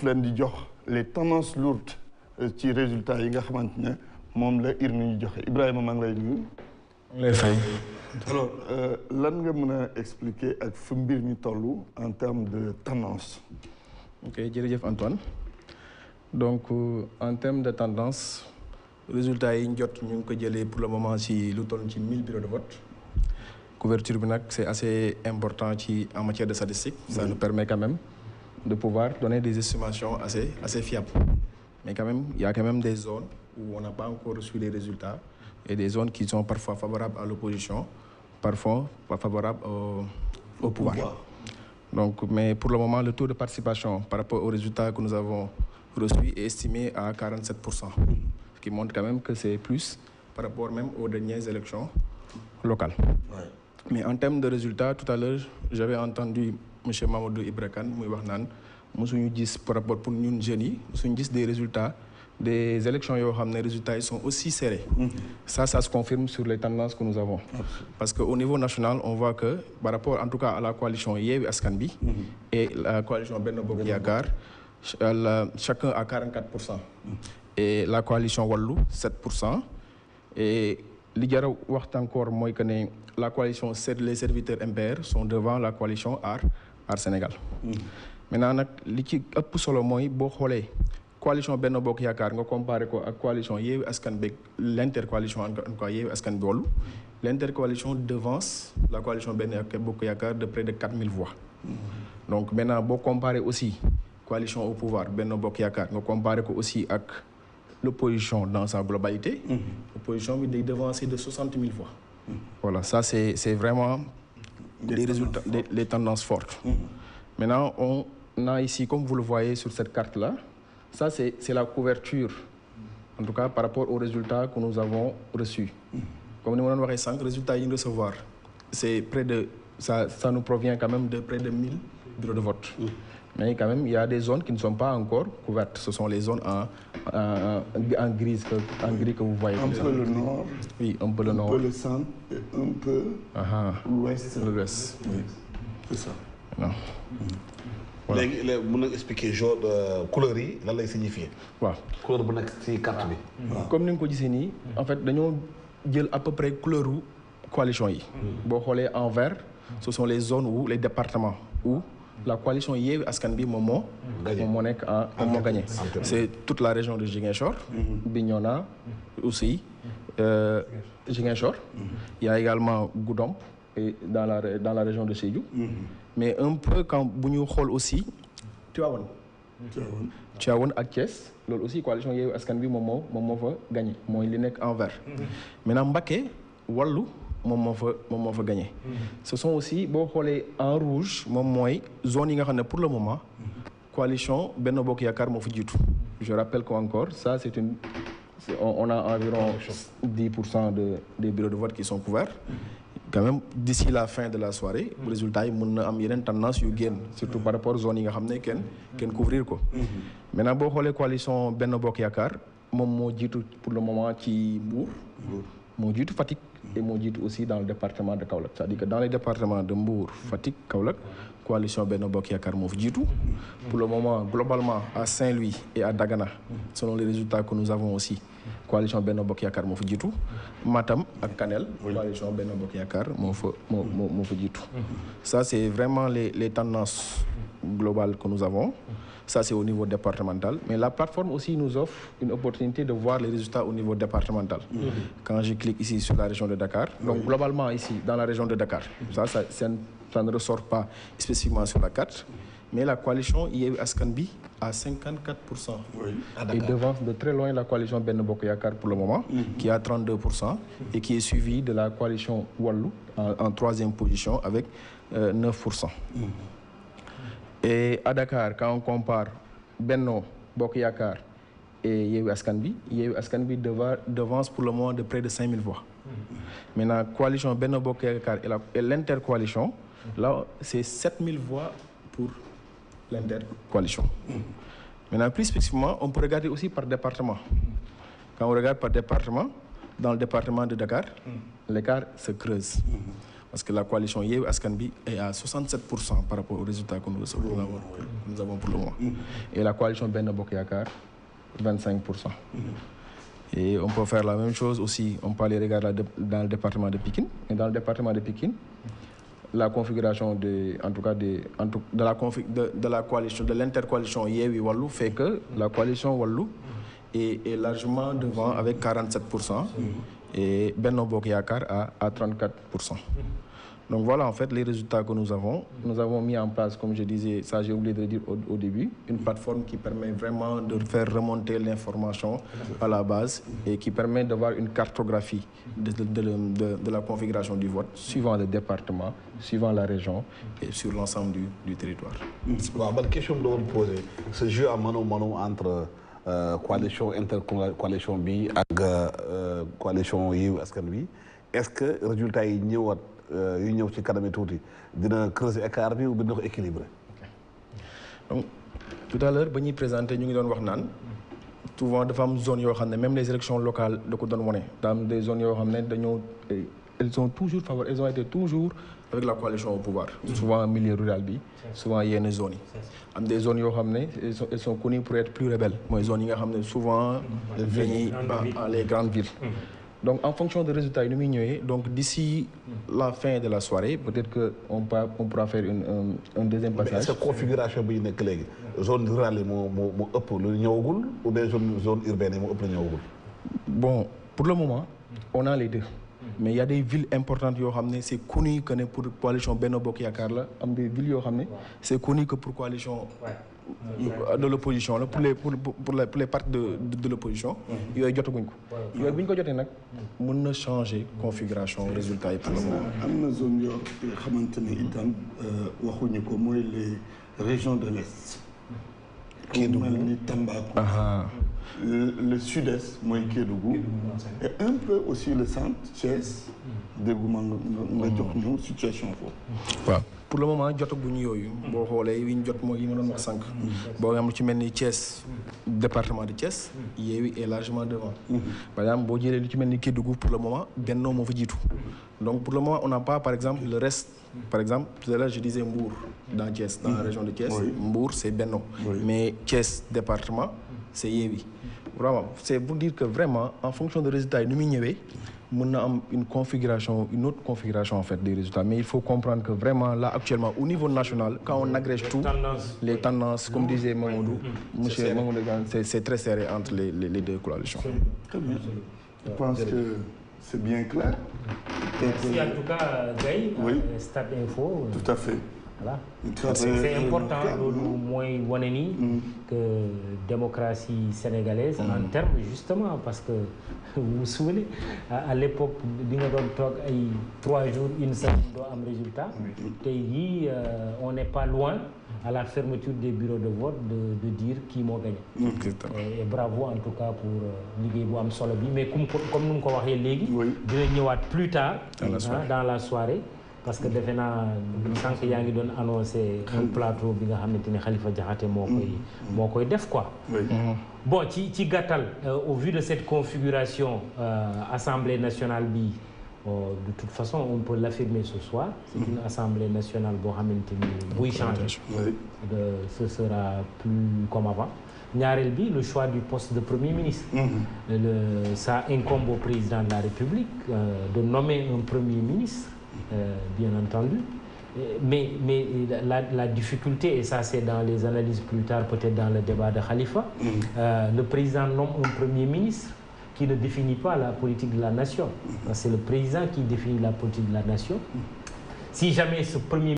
leen di jox les tendances lourdes ci résultats yi nga xamante ne moom la urne ñu joxe Ibrahima maa ngi lay nuyu. lay fay. alors lan nga mën a expliquer ak fu mbir mi toll en termes de tendance. ok jërëjëf Antoine donc en termes de tendance résultats yi ñu jot ñu ngi ko jëlee pour le moment ci lu toll ci 1000 bureaux de vote couverture bi nag c'est assez important ci en matière de statistique. Ça nous permet quand même de pouvoir donner des estimations assez fiables. Mais quand même, il y a quand même des zones où on n'a pas encore reçu les résultats et des zones qui sont parfois favorables à l'opposition, parfois pas favorables au pouvoir. Donc, mais pour le moment, le taux de participation par rapport aux résultats que nous avons reçus est estimé à 47%, ce qui montre quand même que c'est plus par rapport même aux dernières élections locales. Ouais. Mais en termes de résultats, tout à l'heure, j'avais entendu M. Mamadou Ibra Kane muy wax naan mosuñu gis par rapport pour ñun jeunes yi mosuñu gis des résultats des élections yoo xam ne résultats yi sont aussi serrés. Ça se confirme sur les tendances que nous avons. Parce que au niveau national on voit que par rapport en tout cas à la coalition Yewwi Askan Wi et la coalition Benno Bokk Yaakaar chacun à 44%. Et la coalition Wallu 7%. Et li jar a wax encore mooy que ne la coalition les serviteurs MPR sont devant la coalition Aar Sénégal. Maintenant nag li ci ëpp solo mooy boo xoolee coalition Benno Bokk Yaakaar nga comparé ko ak coalition Yewwi Askan Wi l'intercoalition en tout cas Yewwi Askan Wi Wallu l'intercoalition devance la coalition Benno Bokk Yaakaar de près de 4000 voix. Donc maintenant boo comparé aussi coalition au pouvoir Benno Bokk Yaakaar nga comparé ko aussi ak l'opposition dans sa globalité. L'opposition bi day devancer de 60 000 voix. Voilà, ça c'est vraiment des résultats, les tendances fortes. Maintenant, on a ici, comme vous le voyez sur cette carte-là, ça c'est la couverture, en tout cas par rapport aux résultats que nous avons reçus. Comme nous l'avons dit, 5 résultats à recevoir, c'est près de, ça nous provient quand même de près de 1000 bureaux de vote. Mais quand même, il y a des zones qui ne sont pas encore couvertes. Ce sont les zones en gris que vous voyez. Un peu le nord. Oui, un peu le nord. Un peu le centre et un peu l'ouest. L'ouest. Oui, c'est ça. Non. Voilà. léegi mën na expliquer jaune couleur yi lan lay signifier. waaw couleur bu nekk ci carte bi. comme ni nga ko gisee nii. en fait dañoo jël à peu près couleur u coalition yi. boo xoolee en vert ce sont les zones où les départements où la coalition Yewwi Askan Wi moom moo nekk moom moo gagné. C'est toute la région de Ziguinchor. Bignona aussi. Ziguinchor. Il y a également Goudomp et dans la région de Sédhiou. Mais un peu quand bu ñu xool aussi Tivaouane ak Thiès loolu aussi coalition Yewwi Askan Wi moom moo fa gagné mooy li nekk en vert. Maintenant Mbacké Wallu moom moo fa gagné. Ce sont aussi boo xoolee en rouge moom mooy zone yi nga xam ne pour le moment coalition Benno Bokk Yaakaar moo fa jiitu. Je rappelle qu'encore ça on a environ 10% des bureaux de vote qui sont couverts. Quand même d'ici la fin de la soirée résultat yi mën na am yeneen tendance yu génn surtout par rapport zones yi nga xam ne kenn couvrir ko. Maintenant boo xoolee coalition Benno Bokk Yaakaar moom moo jiitu pour le moment ci Mbour. moo jiitu Fatick et moo jiitu aussi dans le département de Kaolack c'est-à-dire que dans les départements de Mbour Fatick Kaolack coalition Benno Bokk Yaakaar moo fi jiitu. Pour le moment globalement à Saint-Louis et à Dagana selon les résultats que nous avons aussi coalition Benno Bokk Yaakaar moo fa jiitu. Matam ak Kanel coalition Benno Bokk Yaakaar moo fa jiitu. Ça c'est vraiment les tendances globales que nous avons. Ça c'est au niveau départemental, mais la plateforme aussi nous offre une opportunité de voir les résultats au niveau départemental. Quand je clique ici sur la région de Dakar, donc globalement ici dans la région de Dakar, ça ne ressort pas spécifiquement sur la carte, mais la coalition Yewwi Askan Wi à 54%. Et devance de très loin la coalition Benno Bokk Yaakaar pour le moment, qui a 32% et qui est suivie de la coalition Wallu en troisième position avec 9%. Et à Dakar, quand on compare Benno Bokk Yaakaar et Yewwi Askan Wi devance pour le moment de près de 5000 voix. Maintenant, coalition Benno Bokk Yaakaar et l'intercoalition, là, c'est 7000 voix pour l'intercoalition. Maintenant, plus spécifiquement, on peut regarder aussi par département. Quand on regarde par département, dans le département de Dakar, l'écart se creuse. parce que la coalition Yewwi Askan Wi est à 67% par rapport aux résultats que nous avons pour le moment. Et la coalition Benno Bokk Yaakaar 25%. Et on peut faire la même chose aussi, on peut aller regarder dans le département de Pikine. Et dans le département de Pikine, la configuration de la coalition, de l'intercoalition Yewwi Wallu fait que la coalition Wallu est largement devant avec 47% et Benno Bokk Yaakaar à 34%. Donc voilà en fait les résultats que nous avons. Nous avons mis en place, comme je disais, ça j'ai oublié de le dire au début, une plateforme qui permet vraiment de faire remonter l'information à la base et qui permet d'avoir une cartographie de la configuration du vote suivant le département, suivant la région et sur l'ensemble du territoire. waaw ban question bi la woon posé ce jeu à mano entre coalition intercoalition bi ak coalition Yewwi Askan Wi est-ce que résultats yi ñëwaat yu ñëw ci kanam tuuti dina creuser écart bi ou dina ko équilibrer. Donc tout à l'heure ba ñuy présenté ñu ngi doon wax naan souvent dafa am zone yoo xam ne même les élections locales da ko doon wane daa am des zones yoo xam ne dañoo elles ont été toujours avec la coalition au pouvoir. Souvent milieu rural bi souvent yenn zones yi am des zones yoo xam ne elles sont connues pour être plus rebelles mooy zones yi nga xam ne souvent dañuy les grandes villes. Donc en fonction des résultats yi ni muy ñëwee donc d'ici la fin de la soirée peut-être que on pourra faire un deuxième passage. Mais est-ce que configuration bi nekk léegi zone rurale yi moo ëpp lu ñëwagul ou bien zone urbaine yi moo ëpp lu ñëwagul. Bon pour le moment on a les deux. Mais il y a des villes importantes yoo xam ne c'est connu que ne pour coalition Benno Bokk Yaakaar la am des villes yoo xam ne c'est connu que pour coalition de l'opposition la pour les partis de l'opposition yooyu jotaguñ ko yooyu bu ñu ko jotee nag mën na changer configuration résultat yi pour le moment. am na zone yoo xamante ne itam waxuñu ko mooy les régions de l'Est Kédougou mel ni Tambacounda le sud-est mooy Kédougou et un peu aussi le centre Thiès dégguma nga jox ñu situation foofu. waaw pour le moment jotaguñu yooyu. boo xoolee yi ñu jot mooy yi ma doon wax sànq. boo xam ci mel ni Thiès département de Thiès. Yewwi est largement devant. par exemple boo jëlee lu ci mel ni Kédougou pour le moment Benno moo fa jiitu. donc pour le moment on n'a pas par exemple le reste. Par exemple, tout à l'heure je disais Mbour dans Thiès, dans la région de Thiès. Oui. Mbour c'est Benno. Oui. Mais Thiès département c'est Yewwi. Vraiment, c'est pour dire que vraiment en fonction des résultats yi ni muy ñëwee mën na am une autre configuration en fait des résultats. Mais il faut comprendre que vraiment là actuellement au niveau national quand on agrège tout les tendances comme disait Mamadou, monsieur Mamadou c'est très serré entre les deux coalitions. Très bien. Je pense que c'est bien clair. Merci en tout cas Gaye. Oui. Stade Info. Tout à fait. Voilà. C'est important loolu mooy wane ni que démocratie sénégalaise en termes justement parce que vous vous souvenez à l'époque bi nga doon toog ay 3 jours une semaine doo am résultat tey jii on n'est pas loin à la fermeture des bureaux de vote de dire qui moo gagné. Et bravo en tout cas pour liggéey bu am solo bi mais comme nu mu ko waxee léegi dina ñëwaat plus tard dans la soirée parce que defe naa sànq yaa ngi doon annoncé un plateau bi nga xamante ni Khalifa Diakhaté moo koy def quoi. Bon ci gàttal au vu de cette configuration Assemblée nationale bi de toute façon on peut l'affirmer ce soir c'est une Assemblée nationale boo xamante ni buy changer ce sera plus comme avant. Ñaareel bi le choix du poste de Premier ministre. Ça incombe au président de la République de nommer un Premier ministre. Bien entendu, mais la difficulté, et ça c'est dans les analyses plus tard, peut-être dans le débat de Khalifa, le président nomme un Premier ministre qui ne définit pas la politique de la nation. C'est le président qui définit la politique de la nation. Si jamais ce Premier